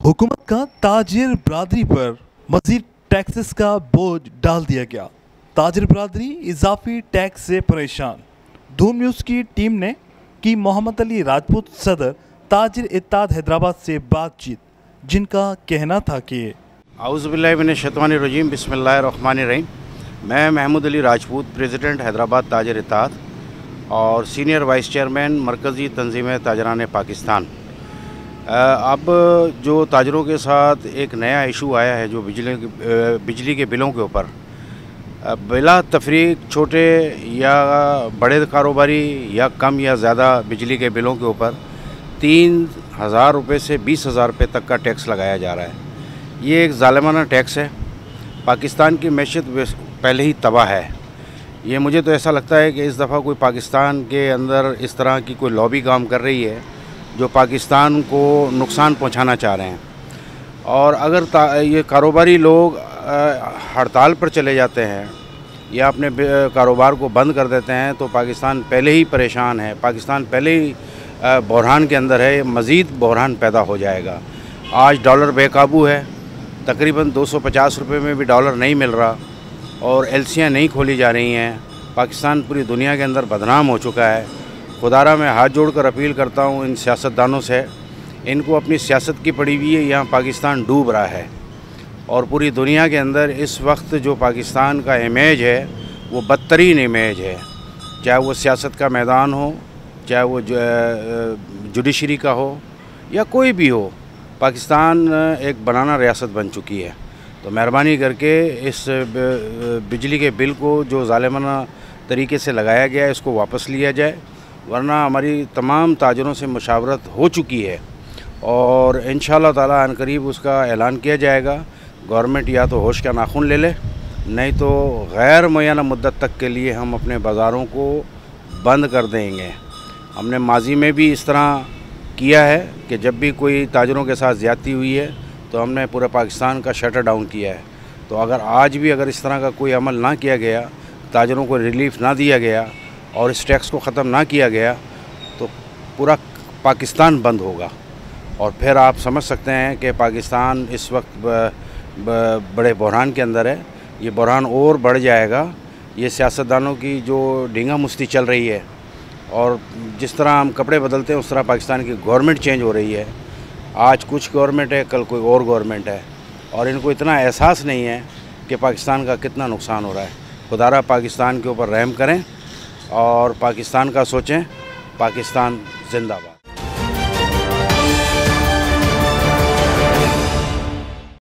हुकूमत का ताजिर बरादरी पर मज़ीद टैक्सेस का बोझ डाल दिया गया। ताजिर बरादरी इजाफी टैक्स से परेशान। धूम न्यूज़ की टीम ने की मोहम्मद अली राजपूत सदर ताजिर इत्तेहाद हैदराबाद से बातचीत, जिनका कहना था कि आउज़ुबिल्लाहि मिनश्शैतानिर्रजीम बिस्मिल्लाहिर्रहमानिर्रहीम। मैं महमूद अली राजपूत, प्रेसिडेंट हैदराबाद ताजिर इत्तेहाद और सीनियर वाइस चेयरमैन मरकज़ी तंजीम ताजरान पाकिस्तान। अब जो ताजरों के साथ एक नया इशू आया है जो बिजली के बिलों के ऊपर, बिला तफरीक छोटे या बड़े कारोबारी या कम या ज़्यादा बिजली के बिलों के ऊपर 3,000 रुपये से 20,000 रुपये तक का टैक्स लगाया जा रहा है। ये एक ज़ालिमाना टैक्स है। पाकिस्तान की मैशत पहले ही तबाह है। ये मुझे तो ऐसा लगता है कि इस दफ़ा कोई पाकिस्तान के अंदर इस तरह की कोई लॉबी काम कर रही है जो पाकिस्तान को नुकसान पहुंचाना चाह रहे हैं। और अगर ये कारोबारी लोग हड़ताल पर चले जाते हैं या अपने कारोबार को बंद कर देते हैं तो पाकिस्तान पहले ही परेशान है, पाकिस्तान पहले ही बहरान के अंदर है, मज़ीद बहरान पैदा हो जाएगा। आज डॉलर बेकाबू है, तकरीबन 250 रुपये में भी डॉलर नहीं मिल रहा और एलसियाँ नहीं खोली जा रही हैं। पाकिस्तान पूरी दुनिया के अंदर बदनाम हो चुका है। खुदारा मैं हाथ जोड़कर अपील करता हूँ इन सियासतदानों से, इनको अपनी सियासत की पड़ी हुई है। यहाँ पाकिस्तान डूब रहा है और पूरी दुनिया के अंदर इस वक्त जो पाकिस्तान का इमेज है वो बदतरीन इमेज है, चाहे वो सियासत का मैदान हो, चाहे वो जुडिशरी का हो या कोई भी हो। पाकिस्तान एक बनाना रियासत बन चुकी है। तो मेहरबानी करके इस बिजली के बिल को जो ज़ालिमाना तरीके से लगाया गया है इसको वापस लिया जाए, वरना हमारी तमाम ताजरों से मुशावरत हो चुकी है और इंशाअल्लाह ताला अनकरीब उसका ऐलान किया जाएगा। गवर्नमेंट या तो होश का नाखून ले ले, नहीं तो गैर मुय्यना मुद्दत तक के लिए हम अपने बाज़ारों को बंद कर देंगे। हमने माजी में भी इस तरह किया है कि जब भी कोई ताजरों के साथ ज़्यादती हुई है तो हमने पूरे पाकिस्तान का शटर डाउन किया है। तो अगर आज भी अगर इस तरह का कोई अमल ना किया गया, ताजरों को रिलीफ ना दिया गया और इस टैक्स को ख़त्म ना किया गया तो पूरा पाकिस्तान बंद होगा। और फिर आप समझ सकते हैं कि पाकिस्तान इस वक्त बड़े बहरान के अंदर है। ये बहरान और बढ़ जाएगा। ये सियासतदानों की जो डींगा मुश्ती चल रही है और जिस तरह हम कपड़े बदलते हैं उस तरह पाकिस्तान की गवर्नमेंट चेंज हो रही है। आज कुछ गवर्नमेंट है, कल कोई और गवर्नमेंट है और इनको इतना एहसास नहीं है कि पाकिस्तान का कितना नुकसान हो रहा है। खुदारा पाकिस्तान के ऊपर रहम करें और पाकिस्तान का सोचें। पाकिस्तान जिंदाबाद।